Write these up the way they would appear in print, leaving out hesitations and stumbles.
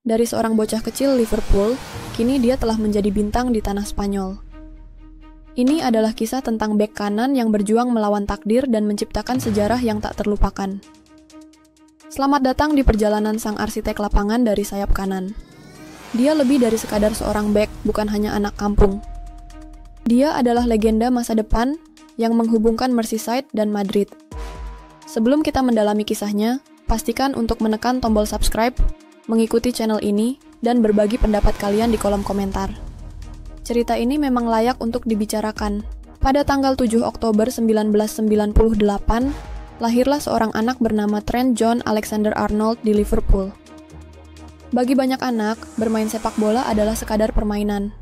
Dari seorang bocah kecil Liverpool, kini dia telah menjadi bintang di tanah Spanyol. Ini adalah kisah tentang bek kanan yang berjuang melawan takdir dan menciptakan sejarah yang tak terlupakan. Selamat datang di perjalanan sang arsitek lapangan dari sayap kanan. Dia lebih dari sekadar seorang bek, bukan hanya anak kampung. Dia adalah legenda masa depan yang menghubungkan Merseyside dan Madrid. Sebelum kita mendalami kisahnya, pastikan untuk menekan tombol subscribe, mengikuti channel ini, dan berbagi pendapat kalian di kolom komentar. Cerita ini memang layak untuk dibicarakan. Pada tanggal 7 Oktober 1998, lahirlah seorang anak bernama Trent John Alexander-Arnold di Liverpool. Bagi banyak anak, bermain sepak bola adalah sekadar permainan.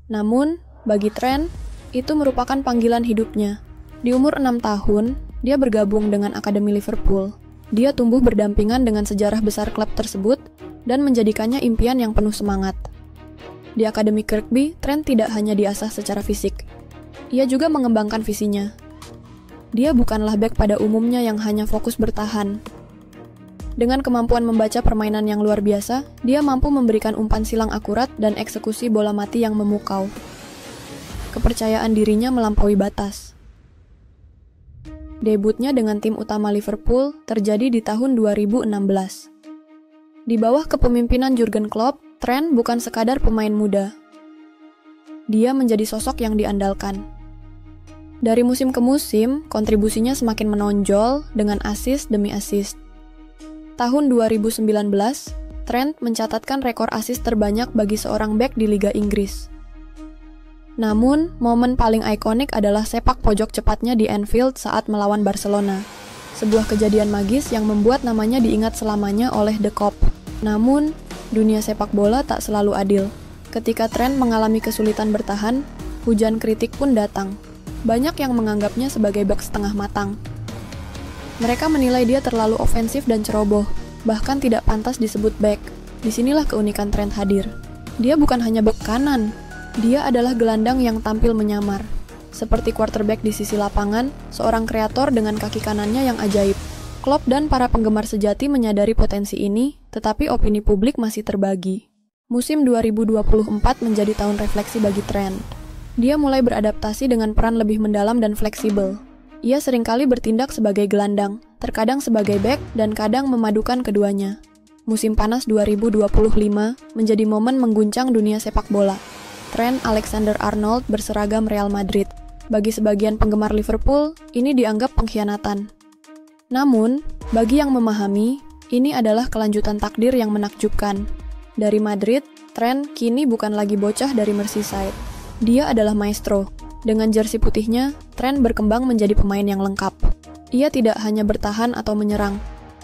Namun, bagi Trent, itu merupakan panggilan hidupnya. Di umur 6 tahun, dia bergabung dengan Akademi Liverpool. Dia tumbuh berdampingan dengan sejarah besar klub tersebut dan menjadikannya impian yang penuh semangat. Di Akademi Kirkby, Trent tidak hanya diasah secara fisik. Ia juga mengembangkan visinya. Dia bukanlah bek pada umumnya yang hanya fokus bertahan. Dengan kemampuan membaca permainan yang luar biasa, dia mampu memberikan umpan silang akurat dan eksekusi bola mati yang memukau. Kepercayaan dirinya melampaui batas. Debutnya dengan tim utama Liverpool terjadi di tahun 2016. Di bawah kepemimpinan Jurgen Klopp, Trent bukan sekadar pemain muda. Dia menjadi sosok yang diandalkan. Dari musim ke musim, kontribusinya semakin menonjol dengan assist demi assist. Tahun 2019, Trent mencatatkan rekor assist terbanyak bagi seorang bek di Liga Inggris. Namun, momen paling ikonik adalah sepak pojok cepatnya di Anfield saat melawan Barcelona. Sebuah kejadian magis yang membuat namanya diingat selamanya oleh The Kop. Namun, dunia sepak bola tak selalu adil. Ketika Trent mengalami kesulitan bertahan, hujan kritik pun datang. Banyak yang menganggapnya sebagai bek setengah matang. Mereka menilai dia terlalu ofensif dan ceroboh, bahkan tidak pantas disebut bek. Disinilah keunikan Trent hadir. Dia bukan hanya bek kanan. Dia adalah gelandang yang tampil menyamar. Seperti quarterback di sisi lapangan, seorang kreator dengan kaki kanannya yang ajaib. Klopp dan para penggemar sejati menyadari potensi ini, tetapi opini publik masih terbagi. Musim 2024 menjadi tahun refleksi bagi Trent. Dia mulai beradaptasi dengan peran lebih mendalam dan fleksibel. Ia seringkali bertindak sebagai gelandang, terkadang sebagai bek, dan kadang memadukan keduanya. Musim panas 2025 menjadi momen mengguncang dunia sepak bola. Trent Alexander-Arnold berseragam Real Madrid. Bagi sebagian penggemar Liverpool, ini dianggap pengkhianatan. Namun, bagi yang memahami, ini adalah kelanjutan takdir yang menakjubkan. Dari Madrid, Trent kini bukan lagi bocah dari Merseyside. Dia adalah maestro. Dengan jersey putihnya, Trent berkembang menjadi pemain yang lengkap. Ia tidak hanya bertahan atau menyerang.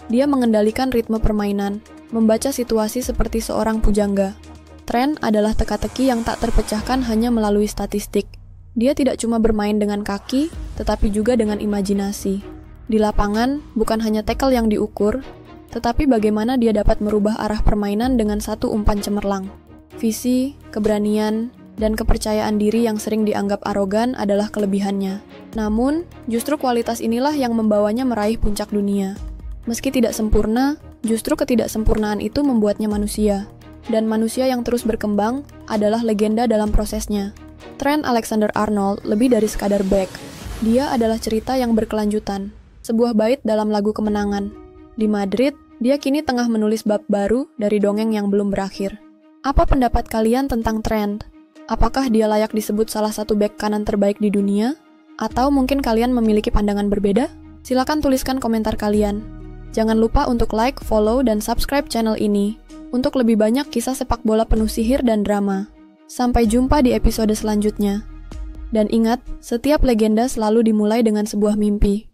Dia mengendalikan ritme permainan, membaca situasi seperti seorang pujangga. Trent adalah teka-teki yang tak terpecahkan hanya melalui statistik. Dia tidak cuma bermain dengan kaki, tetapi juga dengan imajinasi. Di lapangan, bukan hanya tackle yang diukur, tetapi bagaimana dia dapat merubah arah permainan dengan satu umpan cemerlang. Visi, keberanian, dan kepercayaan diri yang sering dianggap arogan adalah kelebihannya. Namun, justru kualitas inilah yang membawanya meraih puncak dunia. Meski tidak sempurna, justru ketidaksempurnaan itu membuatnya manusia. Dan manusia yang terus berkembang adalah legenda dalam prosesnya. Trent Alexander-Arnold lebih dari sekadar bek. Dia adalah cerita yang berkelanjutan. Sebuah bait dalam lagu kemenangan. Di Madrid, dia kini tengah menulis bab baru dari dongeng yang belum berakhir. Apa pendapat kalian tentang Trent? Apakah dia layak disebut salah satu bek kanan terbaik di dunia? Atau mungkin kalian memiliki pandangan berbeda? Silakan tuliskan komentar kalian. Jangan lupa untuk like, follow, dan subscribe channel ini untuk lebih banyak kisah sepak bola penuh sihir dan drama. Sampai jumpa di episode selanjutnya. Dan ingat, setiap legenda selalu dimulai dengan sebuah mimpi.